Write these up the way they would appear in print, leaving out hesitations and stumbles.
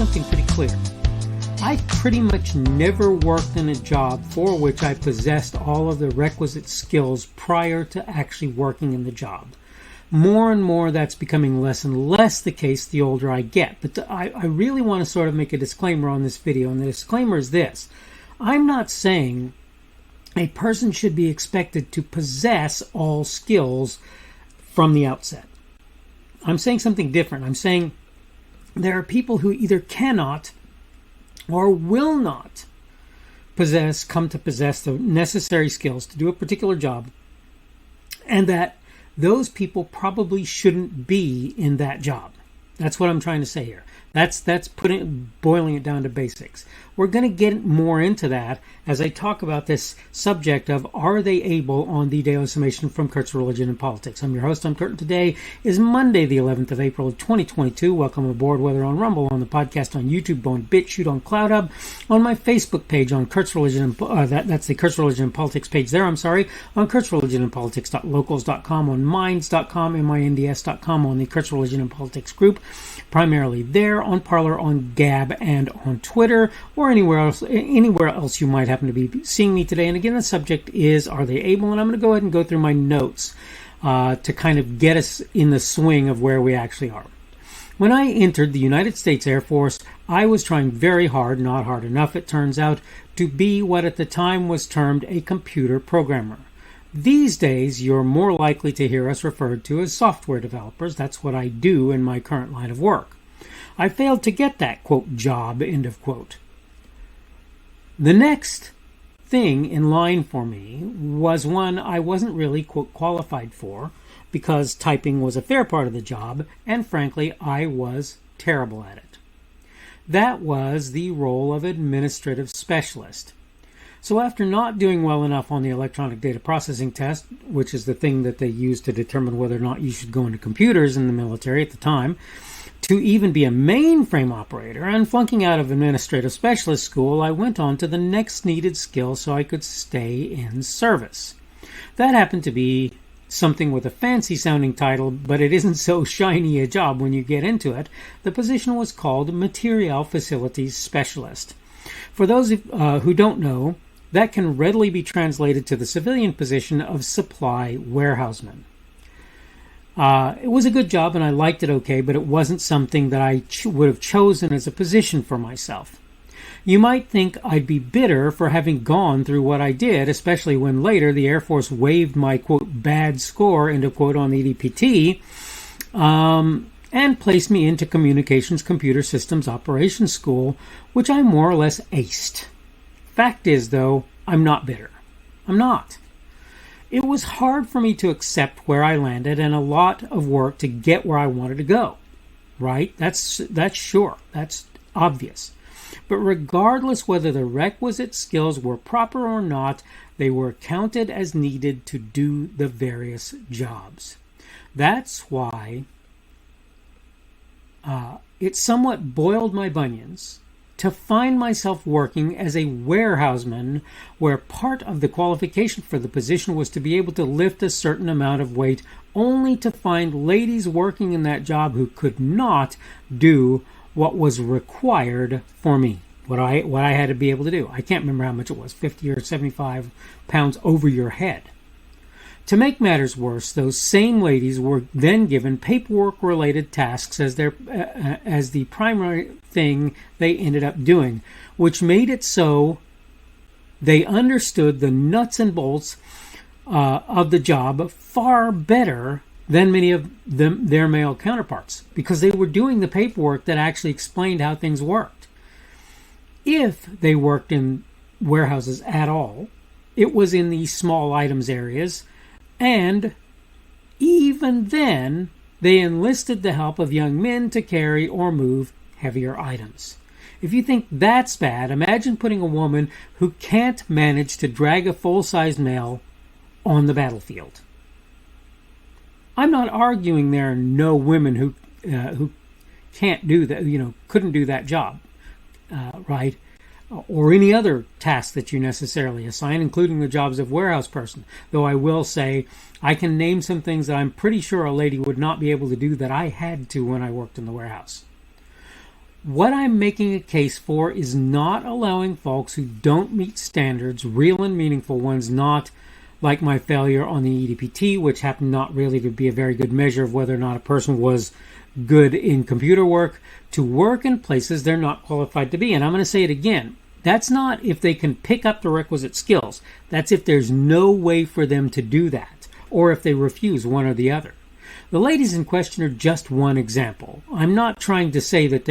something pretty clear. I pretty much never worked in a job for which I possessed all of the requisite skills prior to actually working in the job. More and more that's becoming less and less the case the older I get. But I really want to sort of make a disclaimer on this video, and the disclaimer is this. I'm not saying a person should be expected to possess all skills from the outset. I'm saying something different. I'm saying there are people who either cannot or will not come to possess the necessary skills to do a particular job, and that those people probably shouldn't be in that job. That's what I'm trying to say here. That's boiling it down to basics. We're going to get more into that as I talk about this subject of are they able on the Daily Summation from Kurt's Religion and Politics. I'm your host, I'm Kurt, and today is Monday, the 11th of April of 2022. Welcome aboard, whether on Rumble, on the podcast, on YouTube, on BitChute, on CloudHub, on my Facebook page, on Kurt's Religion, that's the Kurt's Religion and Politics page there, on Kurt's Religion and Politics.locals.com, on Minds.com, minds.com, on the Kurt's Religion and Politics group, primarily there, on Parler, on Gab, and on Twitter, or anywhere else you might happen to be seeing me today. And again, the subject is, are they able? And I'm going to go ahead and go through my notes to kind of get us in the swing of where we actually are. When I entered the United States Air Force, I was trying very hard, not hard enough it turns out, to be what at the time was termed a computer programmer. These days, you're more likely to hear us referred to as software developers. That's what I do in my current line of work. I failed to get that, quote, job, end of quote. The next thing in line for me was one I wasn't really, quote, qualified for because typing was a fair part of the job, and frankly, I was terrible at it. That was the role of administrative specialist. So after not doing well enough on the electronic data processing test, which is the thing that they use to determine whether or not you should go into computers in the military at the time, to even be a mainframe operator, and flunking out of administrative specialist school, I went on to the next needed skill so I could stay in service. That happened to be something with a fancy sounding title, but it isn't so shiny a job when you get into it. The position was called Material Facilities Specialist. For those who don't know, that can readily be translated to the civilian position of supply warehouseman. It was a good job and I liked it okay, but it wasn't something that I would have chosen as a position for myself. You might think I'd be bitter for having gone through what I did, especially when later the Air Force waived my, quote, bad score, end of quote, on the EDPT, and placed me into Communications Computer Systems Operations School, which I more or less aced. Fact is, though, I'm not bitter. I'm not. It was hard for me to accept where I landed and a lot of work to get where I wanted to go. Right? That's sure. That's obvious. But regardless whether the requisite skills were proper or not, they were counted as needed to do the various jobs. That's why it somewhat boiled my bunions to find myself working as a warehouseman, where part of the qualification for the position was to be able to lift a certain amount of weight, only to find ladies working in that job who could not do what was required for me, what I had to be able to do. I can't remember how much it was, 50 or 75 pounds over your head. To make matters worse, those same ladies were then given paperwork-related tasks as the primary thing they ended up doing, which made it so they understood the nuts and bolts of the job far better than many of their male counterparts, because they were doing the paperwork that actually explained how things worked. If they worked in warehouses at all, it was in the small items areas, and even then, they enlisted the help of young men to carry or move heavier items. If you think that's bad, imagine putting a woman who can't manage to drag a full-sized male on the battlefield. I'm not arguing there are no women who can't do that, couldn't do that job, right? Or any other task that you necessarily assign, including the jobs of warehouse person. Though I will say, I can name some things that I'm pretty sure a lady would not be able to do that I had to when I worked in the warehouse. What I'm making a case for is not allowing folks who don't meet standards, real and meaningful ones, not like my failure on the EDPT, which happened not really to be a very good measure of whether or not a person was good in computer work, to work in places they're not qualified to be. And I'm going to say it again. That's not if they can pick up the requisite skills. That's if there's no way for them to do that, or if they refuse one or the other. The ladies in question are just one example. I'm not trying to say that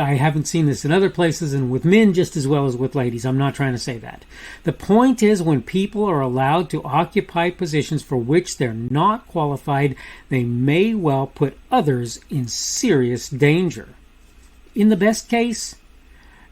I haven't seen this in other places and with men just as well as with ladies. I'm not trying to say that. The point is, when people are allowed to occupy positions for which they're not qualified, they may well put others in serious danger. In the best case,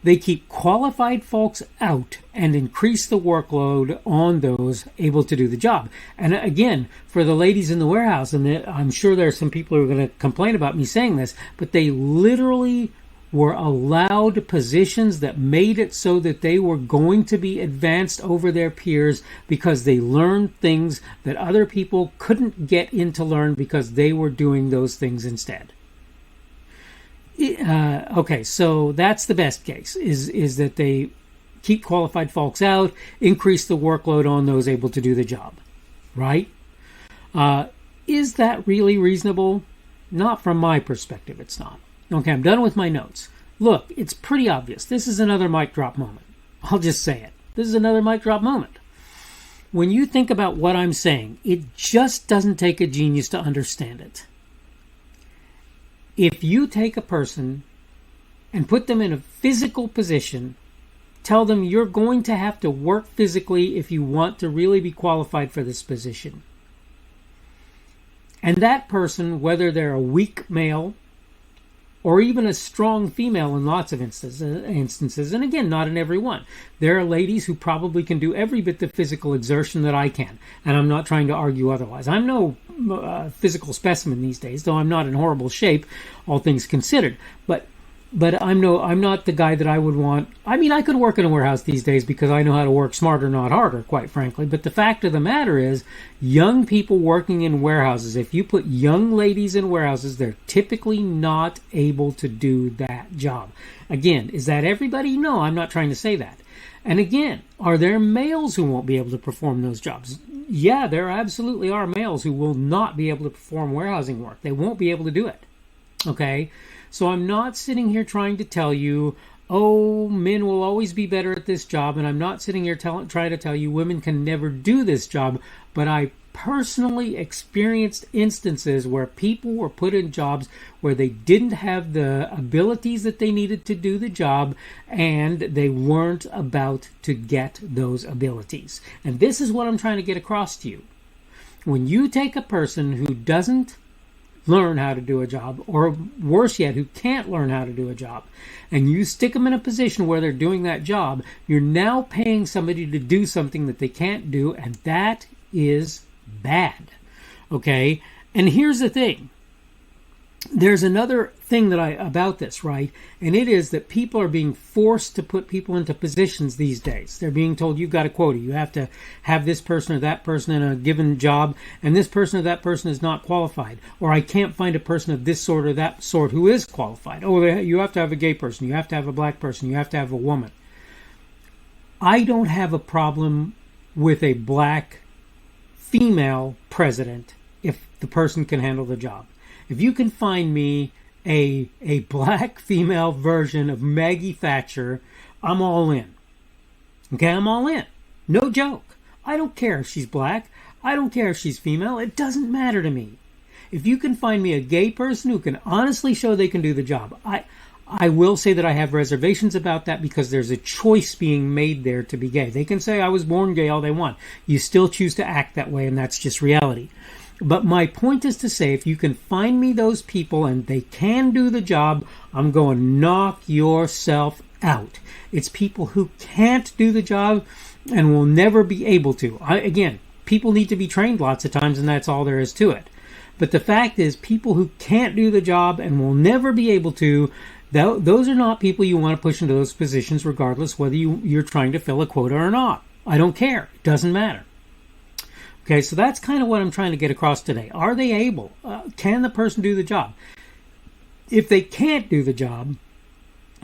they keep qualified folks out and increase the workload on those able to do the job. And again, for the ladies in the warehouse, and I'm sure there are some people who are going to complain about me saying this, but they literally were allowed positions that made it so that they were going to be advanced over their peers because they learned things that other people couldn't get in to learn because they were doing those things instead. Okay, so that's the best case, is that they keep qualified folks out, increase the workload on those able to do the job, right? Is that really reasonable? Not from my perspective, it's not. Okay, I'm done with my notes. Look, it's pretty obvious. This is another mic drop moment. I'll just say it. This is another mic drop moment. When you think about what I'm saying, it just doesn't take a genius to understand it. If you take a person and put them in a physical position, tell them you're going to have to work physically if you want to really be qualified for this position. And that person, whether they're a weak male or even a strong female in lots of instances, and again, not in every one. There are ladies who probably can do every bit the physical exertion that I can, and I'm not trying to argue otherwise. I'm no physical specimen these days, though I'm not in horrible shape, all things considered. But I'm not the guy that I would want. I mean, I could work in a warehouse these days because I know how to work smarter, not harder, quite frankly. But the fact of the matter is, young people working in warehouses, if you put young ladies in warehouses, they're typically not able to do that job. Again, is that everybody? No, I'm not trying to say that. And again, are there males who won't be able to perform those jobs? Yeah, there absolutely are males who will not be able to perform warehousing work. They won't be able to do it. Okay? So I'm not sitting here trying to tell you, oh, men will always be better at this job, and I'm not sitting here trying to tell you women can never do this job, but I personally experienced instances where people were put in jobs where they didn't have the abilities that they needed to do the job, and they weren't about to get those abilities. And this is what I'm trying to get across to you. When you take a person who doesn't learn how to do a job, or worse yet, who can't learn how to do a job, and you stick them in a position where they're doing that job, you're now paying somebody to do something that they can't do, and that is bad. Okay? And here's the thing. There's another thing about this, right? And it is that people are being forced to put people into positions these days. They're being told, you've got a quota. You have to have this person or that person in a given job, and this person or that person is not qualified. Or I can't find a person of this sort or that sort who is qualified. Oh, you have to have a gay person. You have to have a black person. You have to have a woman. I don't have a problem with a black female president if the person can handle the job. If you can find me a black female version of Maggie Thatcher, I'm all in. Okay, I'm all in. No joke. I don't care if she's black. I don't care if she's female. It doesn't matter to me. If you can find me a gay person who can honestly show they can do the job, I will say that I have reservations about that because there's a choice being made there to be gay. They can say I was born gay all they want. You still choose to act that way, and that's just reality. But my point is to say, if you can find me those people and they can do the job, I'm going, knock yourself out. It's people who can't do the job and will never be able to. Again, people need to be trained lots of times, and that's all there is to it. But the fact is, people who can't do the job and will never be able to, those are not people you want to push into those positions, regardless whether you're trying to fill a quota or not. I don't care. It doesn't matter. Okay, so that's kind of what I'm trying to get across today. Are they able? Can the person do the job? If they can't do the job,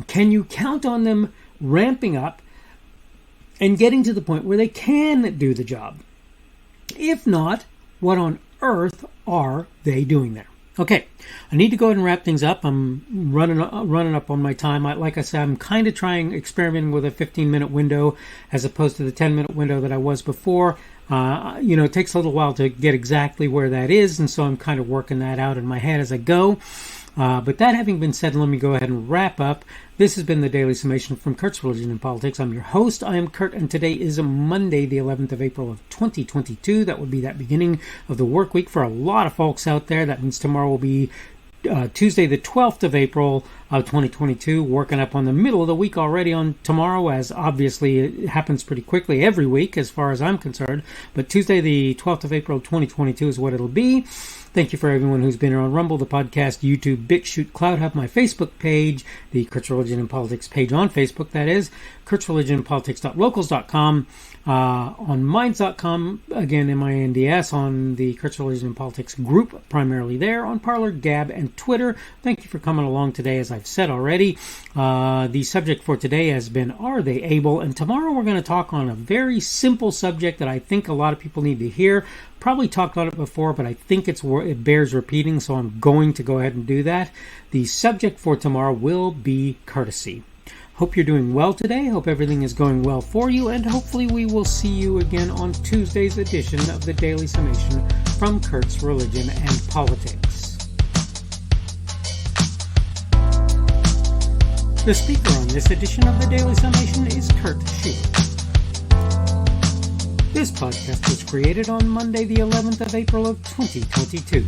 Can you count on them ramping up and getting to the point where they can do the job? If not, what on earth are they doing there? Okay, I need to go ahead and wrap things up. I'm running up on my time. Like I said, I'm kind of experimenting with a 15-minute window as opposed to the 10-minute window that I was before. It takes a little while to get exactly where that is, and so I'm kind of working that out in my head as I go. But that having been said, let me go ahead and wrap up. This has been the Daily Summation from Kurt's Religion and Politics. I'm your host. I am Kurt, and today is Monday, the 11th of April of 2022. That would be that beginning of the work week for a lot of folks out there. That means tomorrow will be Tuesday, the 12th of April of 2022, working up on the middle of the week already on tomorrow, as obviously it happens pretty quickly every week as far as I'm concerned. But Tuesday, the 12th of April, 2022 is what it'll be. Thank you for everyone who's been here on Rumble, the podcast, YouTube, BitChute, CloudHub, my Facebook page, the Kurt's Religion and Politics page on Facebook, that is, Kurt's Religion and Politics.locals.com, on Minds.com, again, MINDS, on the Kurt's Religion and Politics group, primarily there, on Parler, Gab, and Twitter. Thank you for coming along today, as I've said already. The subject for today has been, are they able? And tomorrow we're going to talk on a very simple subject that I think a lot of people need to hear. Probably talked about it before, but I think it bears repeating, so I'm going to go ahead and do that. The subject for tomorrow will be courtesy. Hope you're doing well today. Hope everything is going well for you, and hopefully we will see you again on Tuesday's edition of the Daily Summation from Kurt's Religion and Politics. The speaker on this edition of the Daily Summation is Kurt Schubert. This podcast was created on Monday, the 11th of April of 2022.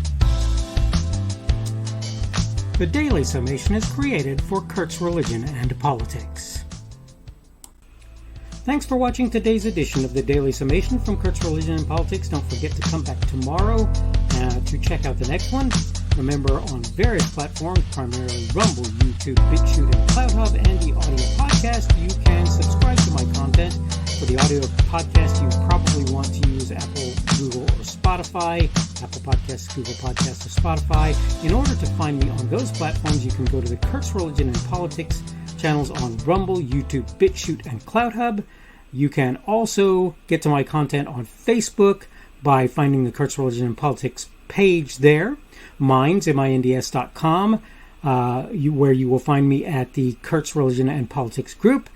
The Daily Summation is created for Kurt's Religion and Politics. Thanks for watching today's edition of the Daily Summation from Kurt's Religion and Politics. Don't forget to come back tomorrow to check out the next one. Remember, on various platforms, primarily Rumble, YouTube, BitChute, and CloudHub, and the audio podcast, you can subscribe to my content. For the audio podcast, you probably want to use Apple, Google, or Spotify. Apple Podcasts, Google Podcasts, or Spotify. In order to find me on those platforms, you can go to the Kurt's Religion and Politics channels on Rumble, YouTube, BitChute, and CloudHub. You can also get to my content on Facebook by finding the Kurt's Religion and Politics page there. Minds, MINDS.com, where you will find me at the Kurt's Religion and Politics group.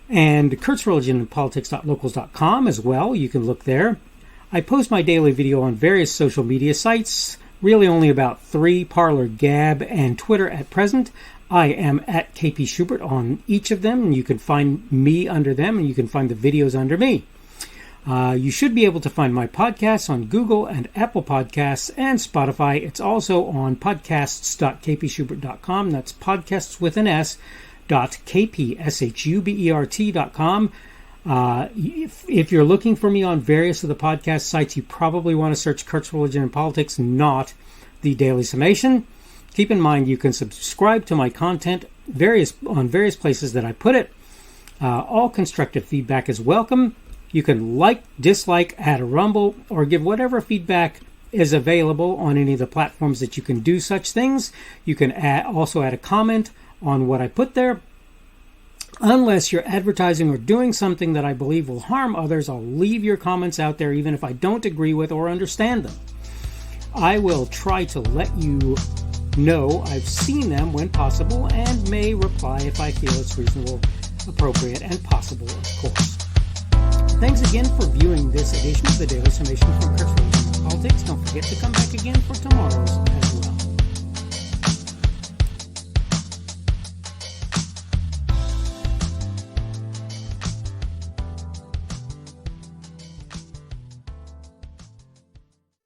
And Kurt's Religion and Politics.locals.com as well. You can look there. I post my daily video on various social media sites, really only about 3, Parler, Gab, and Twitter at present. I am at KP Schubert on each of them, and you can find me under them, and you can find the videos under me. You should be able to find my podcasts on Google and Apple Podcasts and Spotify. It's also on podcasts.kpschubert.com. That's podcasts with an S. .kpschubert.com. If you're looking for me on various of the podcast sites, you probably want to search Kurt's Religion and Politics, not the Daily Summation. Keep in mind you can subscribe to my content on various places that I put it. All constructive feedback is welcome. You can like, dislike, add a rumble, or give whatever feedback is available on any of the platforms that you can do such things. You can also add a comment on what I put there. Unless you're advertising or doing something that I believe will harm others, I'll leave your comments out there even if I don't agree with or understand them. I will try to let you know I've seen them when possible and may reply if I feel it's reasonable, appropriate, and possible, of course. Thanks again for viewing this edition of the Daily Summation from Kurt's Religion and Politics. Don't forget to come back again for tomorrow's as well.